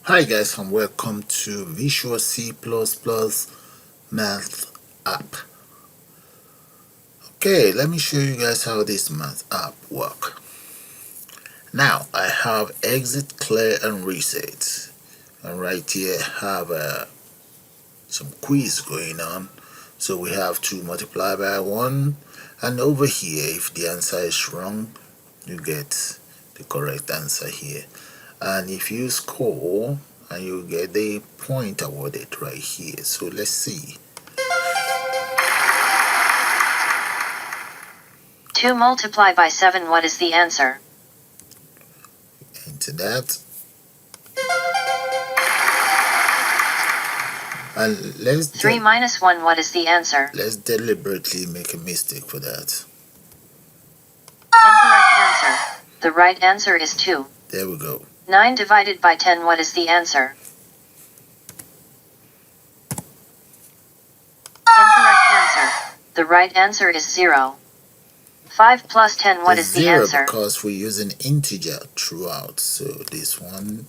Hi guys, and welcome to Visual C++ Math app. Okay, let me show you guys how this math app work. Now I have exit, clear, and reset, and right here I have some quiz going on. So we have 2 multiplied by 1, and over here if the answer is wrong you get the correct answer here, and if you score and you get the point awarded right here. So let's see. 2 multiplied by 7, what is the answer? Into that, and let's 3 minus 1, what is the answer? let's deliberately make a mistake for that. Incorrect answer. The right answer is 2. There we go. 9 divided by 10, what is the answer? Incorrect answer. The right answer is 0. 5 plus 10, what is the 0 answer? because we're using integer throughout, so this one,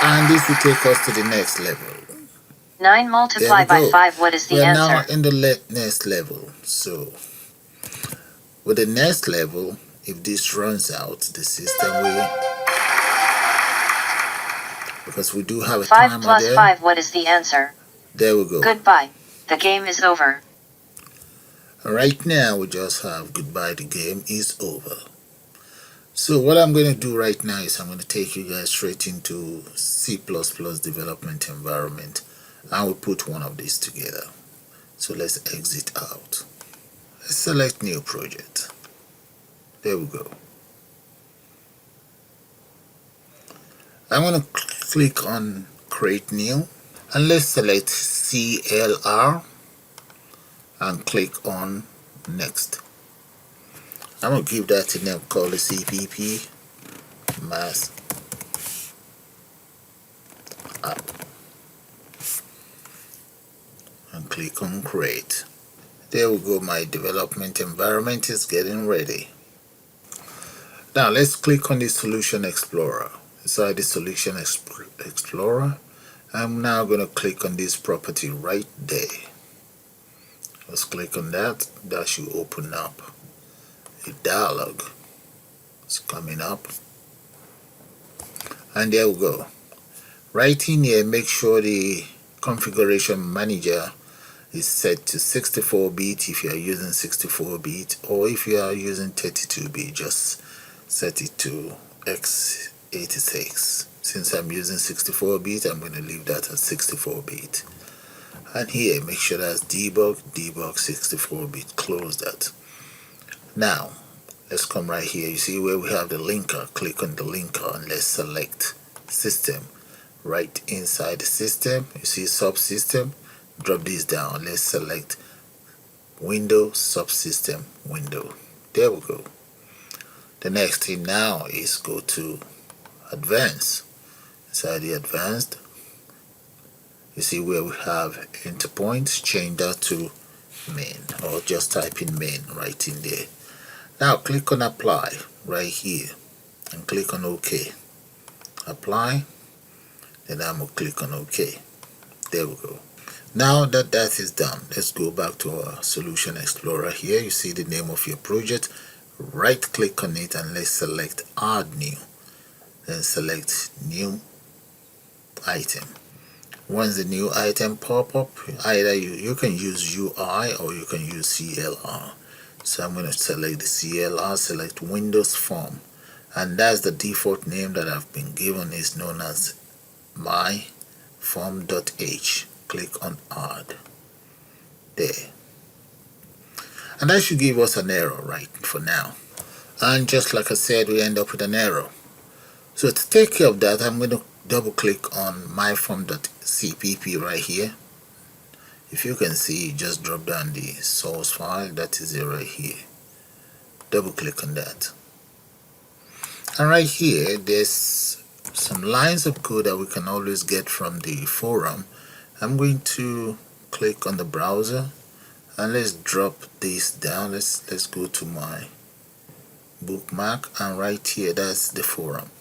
and this will take us to the next level. 9 multiplied by 5, what is the We're answer? now in the next level. So with the next level, if this runs out, the system will, because we do have a 5 timer plus there. 5, what is the answer? There we go. Goodbye. The game is over. Right now we just have goodbye, the game is over. So what I'm going to do right now is I'm going to take you guys straight into C++ development environment, and we'll put one of these together. So let's exit out. Let's select new project. There we go. I'm going to click on create new, and let's select CLR and click on next. I'm going to give that a name called CPP Math App and click on create. There we go, my development environment is getting ready. Now let's click on the Solution Explorer. Inside the Solution Explorer, I'm now going to click on this property right there. Let's click on that. That should open up a dialog. It's coming up, and there we go. Right in here, make sure the configuration manager is set to 64-bit if you are using 64-bit, or if you are using 32-bit, just set it to x86. Since I'm using 64-bit, I'm going to leave that at 64-bit. And here, make sure that's debug 64-bit. Close that. Now let's come right here. You see where we have the linker. Click on the linker and let's select system. Right inside the system, you see subsystem. Drop this down. Let's select Windows subsystem window. There we go. The next thing now is go to advanced. Inside the advanced, you see where we have enter points. Change that to main, or just type in main right in there. Now click on apply right here and click on OK. Apply, then I'm going to click on OK. There we go. Now that that is done, let's go back to our Solution Explorer. Here you see the name of your project. Right click on it and let's select add new, then select new item. Once the new item pop up, either you can use UI or you can use CLR. So I'm going to select the CLR, select Windows Form, and that's the default name that I've been given, is known as my form.h. Click on add. There. And that should give us an error right for now. And just like I said, we end up with an error. So to take care of that, I'm going to double click on my form.cpp right here. If you can see, just drop down the source file, that is it right here. Double click on that. And right here, there's some lines of code that we can always get from the forum. I'm going to click on the browser and let's drop this down. Let's go to my bookmark, and right here, that's the forum.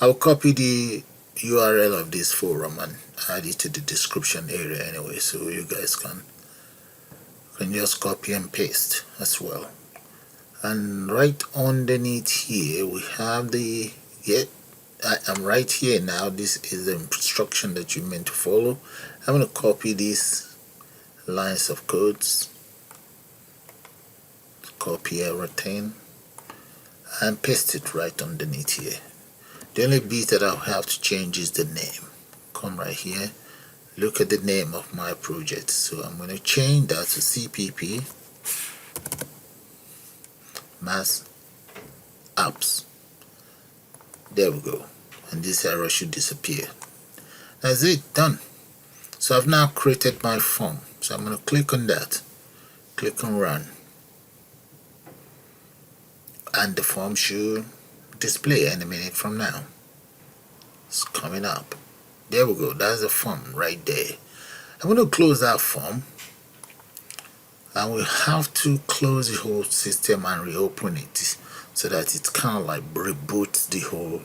I'll copy the URL of this forum and add it to the description area anyway, so you guys can just copy and paste as well. And right underneath here we have the I am right here now. This is the instruction that you're meant to follow. I'm going to copy these lines of codes, copy everything, and paste it right underneath here. The only bit that I'll have to change is the name. Come right here, look at the name of my project. So I'm going to change that to CPP Mass Apps. There we go. And this error should disappear. That's it, done. So I've now created my form. So I'm going to click on that, click on run, and the form should display any minute from now. It's coming up. There we go. That's the form right there. I'm going to close that form, and we have to close the whole system and reopen it so that it kind of like reboots the whole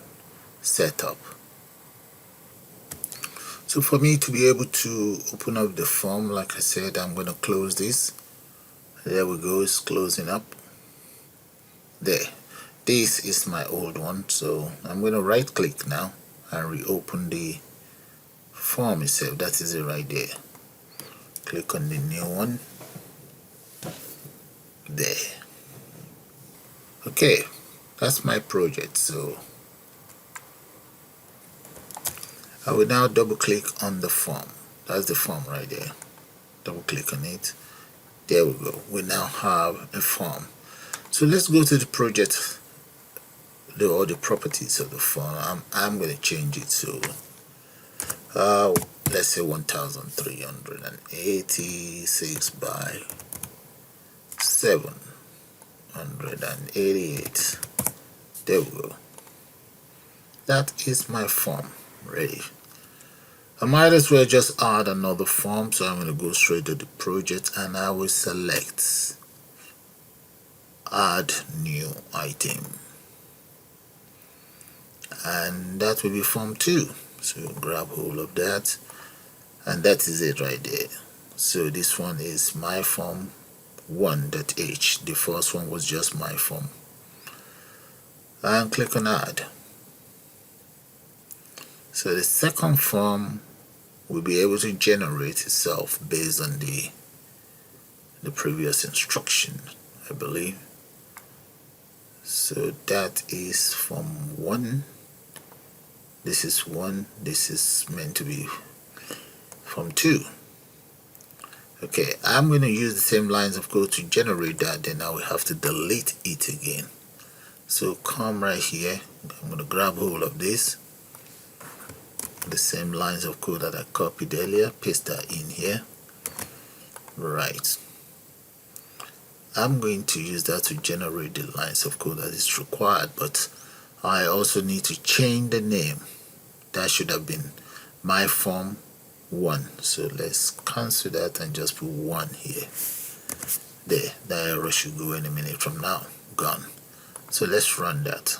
setup. So for me to be able to open up the form, like I said, I'm going to close this. There we go, it's closing up. There. This is my old one, so I'm going to right click now and reopen the form itself. That is it right there. Click on the new one. There. Okay, that's my project. So I will now double click on the form. That's the form right there. Double click on it. There we go. We now have a form. So let's go to the project, all the properties of the form. I'm going to change it to let's say 1386 by 788. There we go. That is my form ready. I might as well just add another form, so I'm going to go straight to the project and I will select add new item, and that will be form 2. So grab hold of that, and that is it right there. So this one is my form 1.h. The first one was just my form, and click on add. So the second form will be able to generate itself based on the previous instruction, I believe. So that is form 1. This is 1. This is meant to be form 2. Okay, I'm going to use the same lines of code to generate that, then I will have to delete it again. So come right here, I'm going to grab hold of this, the same lines of code that I copied earlier, paste that in here. Right, I'm going to use that to generate the lines of code that is required, but I also need to change the name. That should have been my form 1. So let's cancel that and just put 1 here. There, that error should go any minute from now. Gone. So let's run that.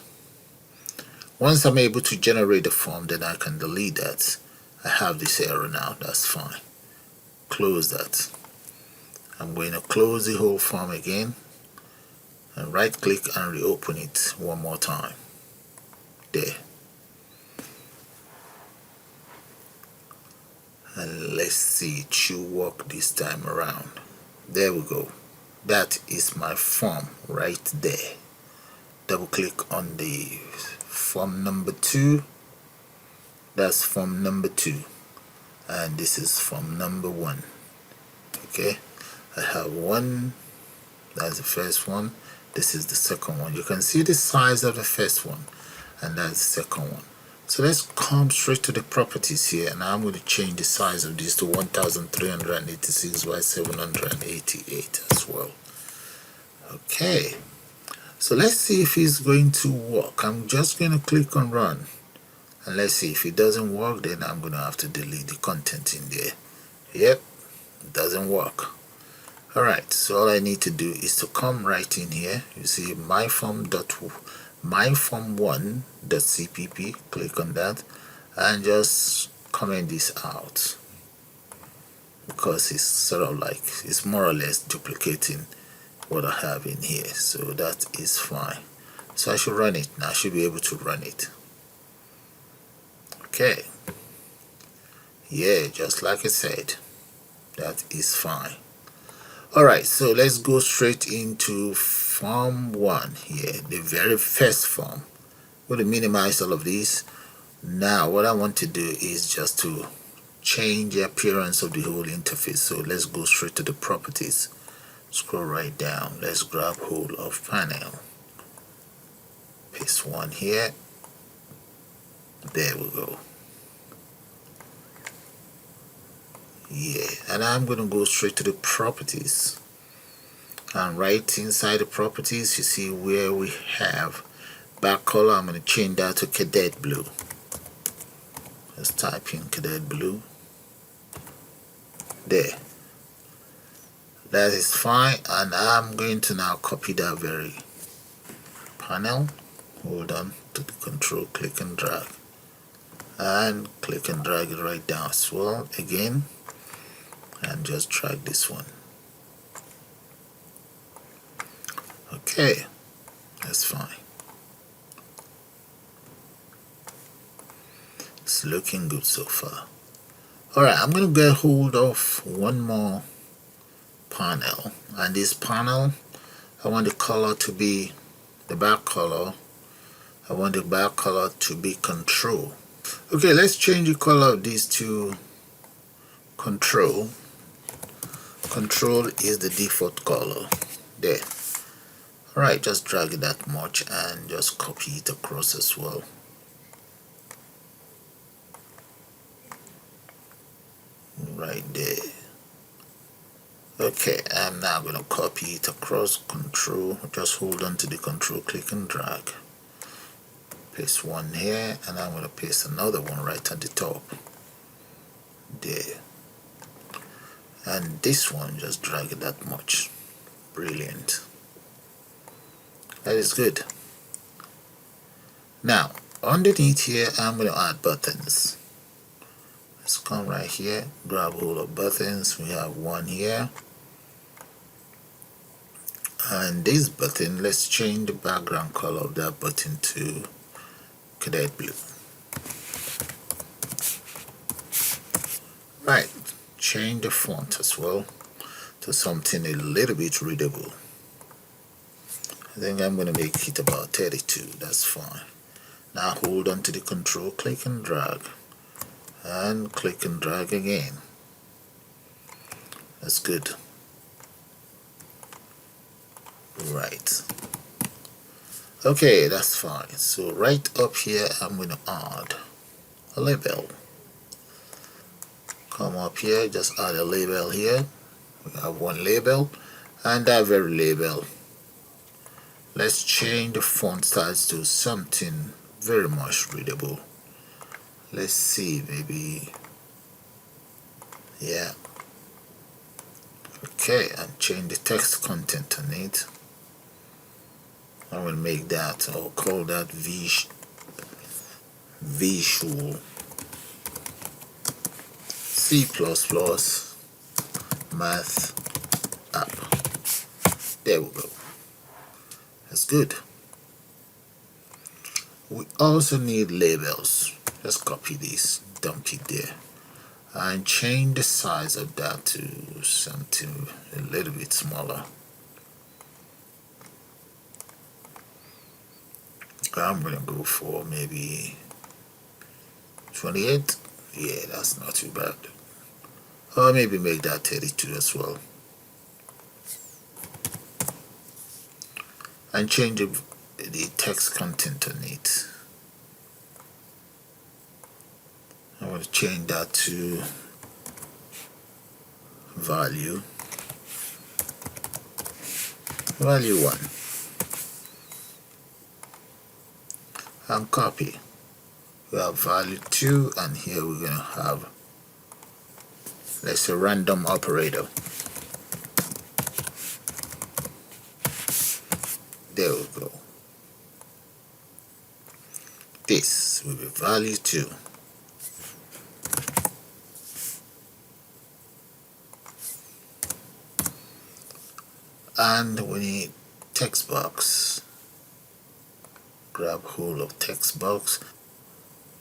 Once I'm able to generate the form, then I can delete that. I have this error now, that's fine. Close that. I'm going to close the whole form again and right click and reopen it one more time. There. And let's see, it should work this time around. There we go. That is my form right there. Double click on the form number 2. That's form number 2, and this is form number 1. Okay, I have 1. That's the first one. This is the second one. You can see the size of the first one, and that's the second one. So let's come straight to the properties here, and I'm going to change the size of this to 1386 by 788 as well. Okay, so let's see if it's going to work. I'm just going to click on run, and let's see. If it doesn't work, then I'm going to have to delete the content in there. Yep, it doesn't work. Alright, so all I need to do is to come right in here. You see my form myform1.cpp, click on that and just comment this out, because it's sort of like, it's more or less duplicating what I have in here, so that is fine. So I should run it now. I should be able to run it. Okay, yeah, just like I said, that is fine. Alright, so let's go straight into form 1 here, the very first form. I'm going to minimize all of these. Now what I want to do is just to change the appearance of the whole interface. So let's go straight to the properties, scroll right down, let's grab hold of panel, paste one here, there we go. Yeah, and I'm going to go straight to the properties, and right inside the properties you see where we have back color. I'm going to change that to cadet blue. Let's type in cadet blue. There, that is fine, and I'm going to now copy that very panel, hold on to the control, click and drag, and click and drag it right down as well again, and just drag this one. Okay, that's fine. It's looking good so far. Alright, I'm going to get hold of one more panel, and this panel, I want the color to be the back color. I want the back color to be control. Okay, let's change the color of these to control. Control is the default color. There. Alright, just drag it that much and just copy it across as well. Right there. Okay, I'm now going to copy it across, control, just hold on to the control, click and drag. Paste one here, and I'm going to paste another one right at the top. There. And this one, just drag it that much. Brilliant. That is good. Now, underneath here, I'm going to add buttons. Let's come right here, grab hold of buttons. We have one here. And this button, let's change the background color of that button to cadet blue. Right, change the font as well to something a little bit readable. I think I'm going to make it about 32, that's fine. Now hold on to the control, click and drag, and click and drag again. That's good. Right. Okay, that's fine. So right up here, I'm going to add a label. Come up here, just add a label here. We have one label, and that very label, let's change the font size to something very much readable. Let's see, maybe, yeah. Okay, and change the text content on it. I will make that, I'll call that Visual C++ Math App. There we go. That's good. We also need labels. Just copy this, dump it there, and change the size of that to something a little bit smaller. I'm gonna go for maybe 28. Yeah, that's not too bad. Or maybe make that 32 as well. And change the text content on it. I want to change that to value 1. And copy. We have value 2, and here we're going to have, let's say, random operator. There we go. This will be value 2. And we need text box. Grab hold of text box,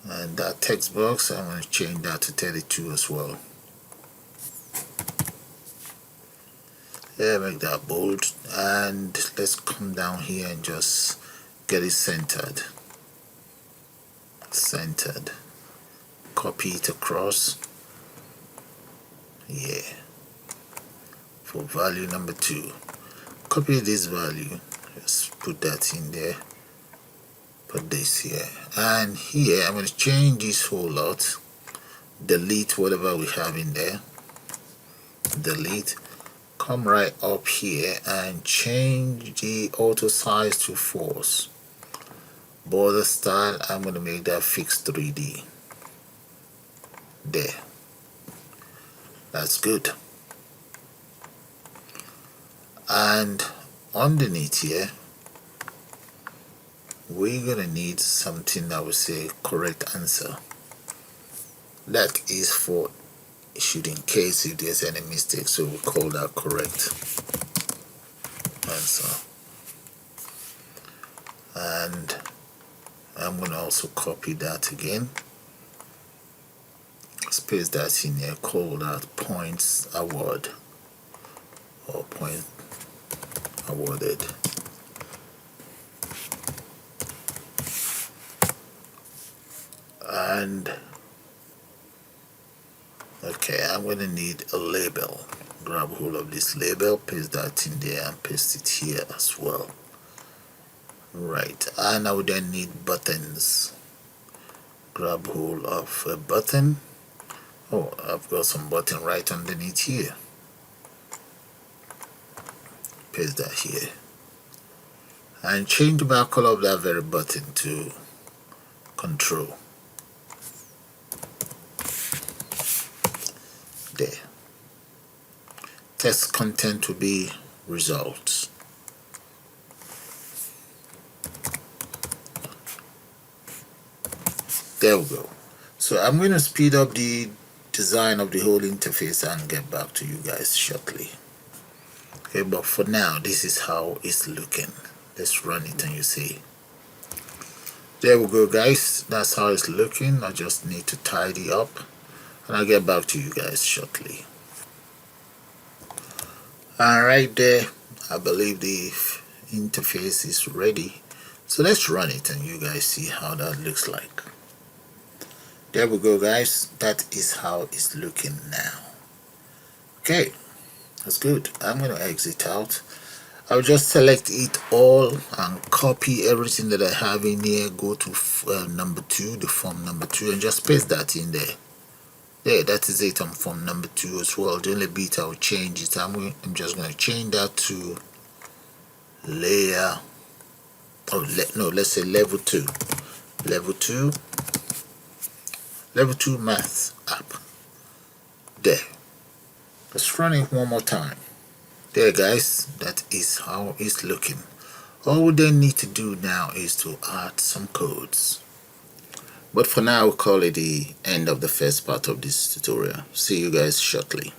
and that text box I'm going to change that to 32 as well. Yeah, make that bold, and let's come down here and just get it centered. Copy it across. Yeah, for value number 2, copy this value, just put that in there, put this here, and here I'm going to change this whole lot, delete whatever we have in there, delete, come right up here and change the auto size to false. Border style, I'm going to make that fixed 3D. There, that's good. And underneath here we're gonna need something that will say correct answer. That is for should in case if there's any mistake, so we call that correct answer. And I'm gonna also copy that again, paste that in here, call that points award or point awarded. And okay, I'm going to need a label. Grab hold of this label, paste that in there and paste it here as well. Right, and I would then need buttons. Grab hold of a button. Oh, I've got some button right underneath here. Paste that here. And change the back color of that very button to control. There. Text content will be results. There we go. So I'm going to speed up the design of the whole interface and get back to you guys shortly. Okay, but for now this is how it's looking. Let's run it and you see. There we go guys, that's how it's looking. I just need to tidy up and I'll get back to you guys shortly. Alright, there, I believe the interface is ready, so let's run it and you guys see how that looks like. There we go guys, that is how it's looking now. Okay, that's good. I'm going to exit out. I'll just select it all and copy everything that I have in here, go to number 2, the form number 2, and just paste that in there. There, that is it on form number 2 as well. The only bit I'll change it, I'm just going to change that to layer, let's say level 2. Level 2 math app. There. Let's run it one more time. There guys, that is how it's looking. All we then need to do now is to add some codes. But for now, we'll call it the end of the first part of this tutorial. See you guys shortly.